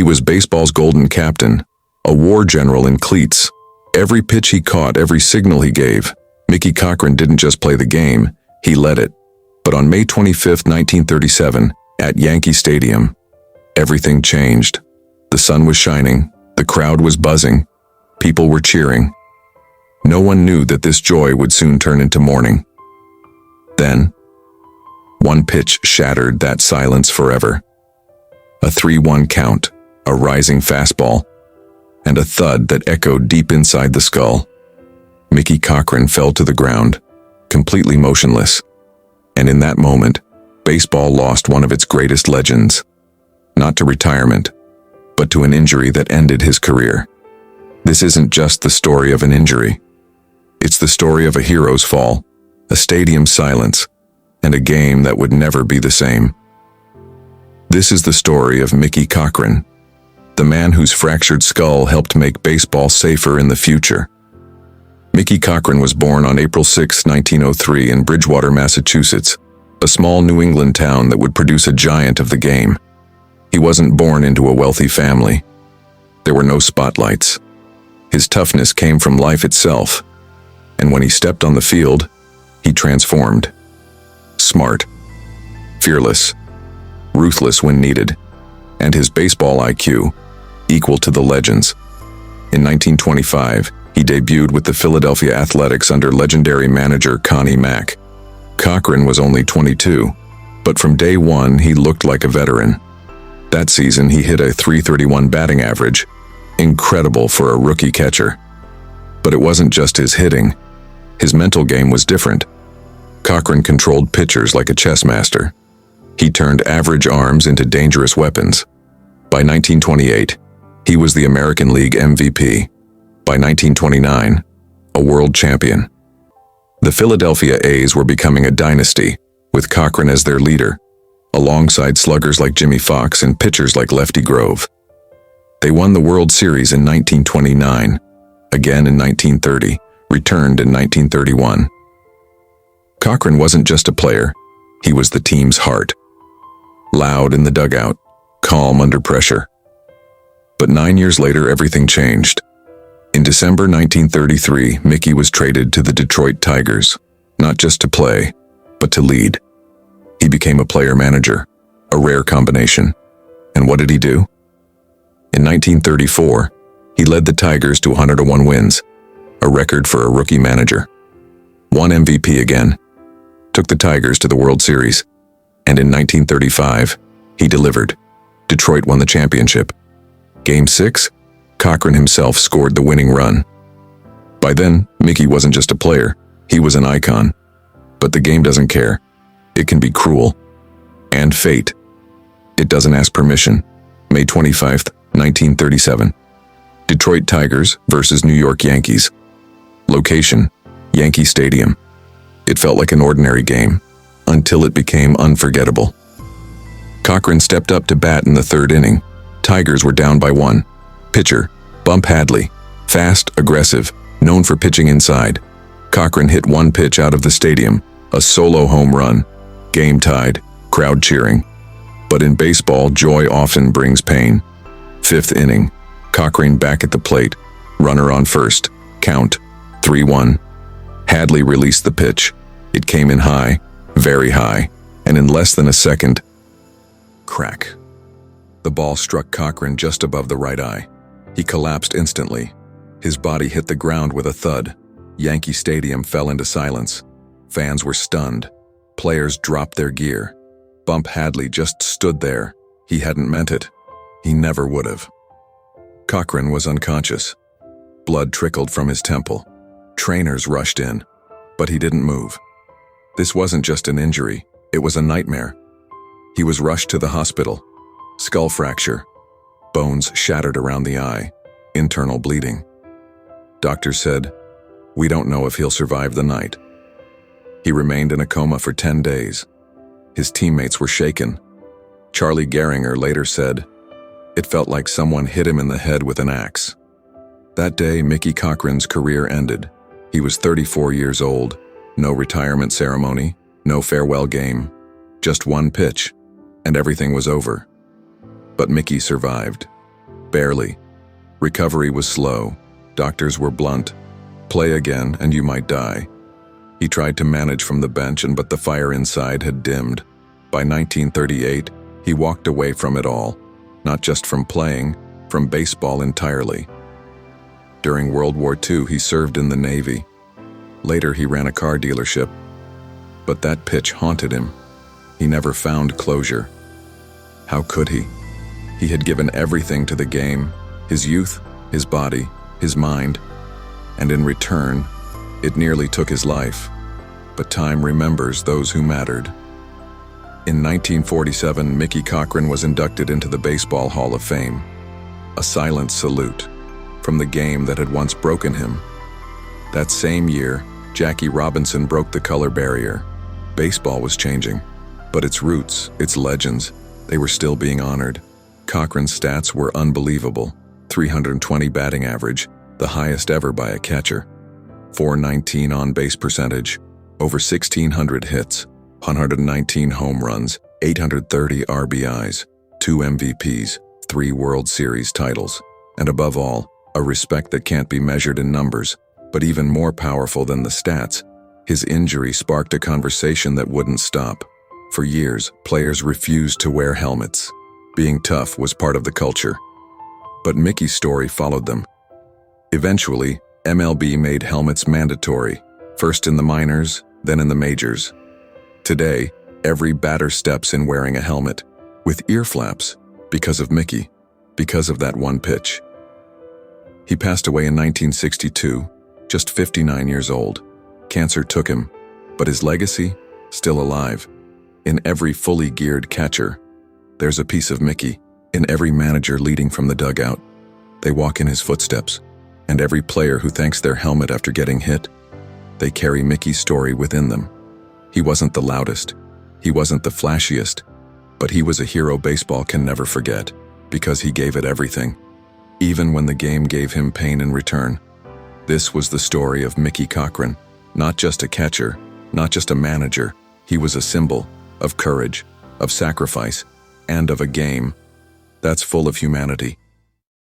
He was baseball's golden captain, a war general in cleats. Every pitch he caught, every signal he gave, Mickey Cochrane didn't just play the game, he led it. But on May 25, 1937, at Yankee Stadium, everything changed. The sun was shining, the crowd was buzzing, people were cheering. No one knew that this joy would soon turn into mourning. Then, one pitch shattered that silence forever. A 3-1 count, a rising fastball, and a thud that echoed deep inside the skull. Mickey Cochrane fell to the ground, completely motionless. And in that moment, baseball lost one of its greatest legends. Not to retirement, but to an injury that ended his career. This isn't just the story of an injury. It's the story of a hero's fall, a stadium silence, and a game that would never be the same. This is the story of Mickey Cochrane, the man whose fractured skull helped make baseball safer in the future. Mickey Cochrane was born on April 6, 1903 in Bridgewater, Massachusetts, a small New England town that would produce a giant of the game. He wasn't born into a wealthy family. There were no spotlights. His toughness came from life itself, and when he stepped on the field, he transformed. Smart, fearless, ruthless when needed, and his baseball IQ equal to the legends. In 1925, he debuted with the Philadelphia Athletics under legendary manager Connie Mack. Cochrane was only 22, but from day one he looked like a veteran. That season he hit a .331 batting average, incredible for a rookie catcher. But it wasn't just his hitting. His mental game was different. Cochrane controlled pitchers like a chess master. He turned average arms into dangerous weapons. By 1928, he was the American League MVP. By 1929, a world champion. The Philadelphia A's were becoming a dynasty, with Cochrane as their leader, alongside sluggers like Jimmy Fox and pitchers like Lefty Grove. They won the World Series in 1929, again in 1930, returned in 1931. Cochrane wasn't just a player, he was the team's heart. Loud in the dugout, calm under pressure. But 9 years later, everything changed. In December 1933, Mickey was traded to the Detroit Tigers, not just to play, but to lead. He became a player-manager, a rare combination. And what did he do? In 1934, he led the Tigers to 101 wins, a record for a rookie manager. Won MVP again, took the Tigers to the World Series, and in 1935, he delivered. Detroit won the championship. Game 6, Cochrane himself scored the winning run. By then, Mickey wasn't just a player, he was an icon. But the game doesn't care. It can be cruel. And fate. It doesn't ask permission. May 25, 1937. Detroit Tigers versus New York Yankees. Location, Yankee Stadium. It felt like an ordinary game, until it became unforgettable. Cochrane stepped up to bat in the third inning. Tigers were down by 1. Pitcher, Bump Hadley, fast, aggressive, known for pitching inside. Cochrane hit one pitch out of the stadium, a solo home run. Game tied, crowd cheering. But in baseball, joy often brings pain. 5th inning, Cochrane back at the plate, runner on first, count, 3-1. Hadley released the pitch. It came in high, very high, and in less than a second, crack. The ball struck Cochrane just above the right eye. He collapsed instantly. His body hit the ground with a thud. Yankee Stadium fell into silence. Fans were stunned. Players dropped their gear. Bump Hadley just stood there. He hadn't meant it. He never would have. Cochrane was unconscious. Blood trickled from his temple. Trainers rushed in, but he didn't move. This wasn't just an injury, it was a nightmare. He was rushed to the hospital. Skull fracture, bones shattered around the eye, internal bleeding. Doctors said, "We don't know if he'll survive the night." He remained in a coma for 10 days. His teammates were shaken. Charlie Gehringer later said, "It felt like someone hit him in the head with an axe." That day, Mickey Cochrane's career ended. He was 34 years old, no retirement ceremony, no farewell game, just one pitch, and everything was over. But Mickey survived. Barely. Recovery was slow. Doctors were blunt. Play again and you might die. He tried to manage from the bench, but the fire inside had dimmed. By 1938, he walked away from it all, not just from playing, from baseball entirely. During World War II, he served in the Navy. Later, he ran a car dealership. But that pitch haunted him. He never found closure. How could he? He had given everything to the game, his youth, his body, his mind, and in return, it nearly took his life. But time remembers those who mattered. In 1947, Mickey Cochrane was inducted into the Baseball Hall of Fame. A silent salute from the game that had once broken him. That same year, Jackie Robinson broke the color barrier. Baseball was changing, but its roots, its legends, they were still being honored. Cochrane's stats were unbelievable. 320 batting average, the highest ever by a catcher. 419 on-base percentage, over 1,600 hits, 119 home runs, 830 RBIs, 2 MVPs, 3 World Series titles, and above all, a respect that can't be measured in numbers. But even more powerful than the stats, his injury sparked a conversation that wouldn't stop. For years, players refused to wear helmets. Being tough was part of the culture. But Mickey's story followed them. Eventually, MLB made helmets mandatory, first in the minors, then in the majors. Today, every batter steps in wearing a helmet, with ear flaps, because of Mickey, because of that one pitch. He passed away in 1962, just 59 years old. Cancer took him, but his legacy, still alive. In every fully geared catcher, there's a piece of Mickey. In every manager leading from the dugout, they walk in his footsteps. And every player who thanks their helmet after getting hit, they carry Mickey's story within them. He wasn't the loudest, he wasn't the flashiest, but he was a hero baseball can never forget, because he gave it everything, even when the game gave him pain in return. This was the story of Mickey Cochrane, not just a catcher, not just a manager. He was a symbol of courage, of sacrifice, and of a game that's full of humanity.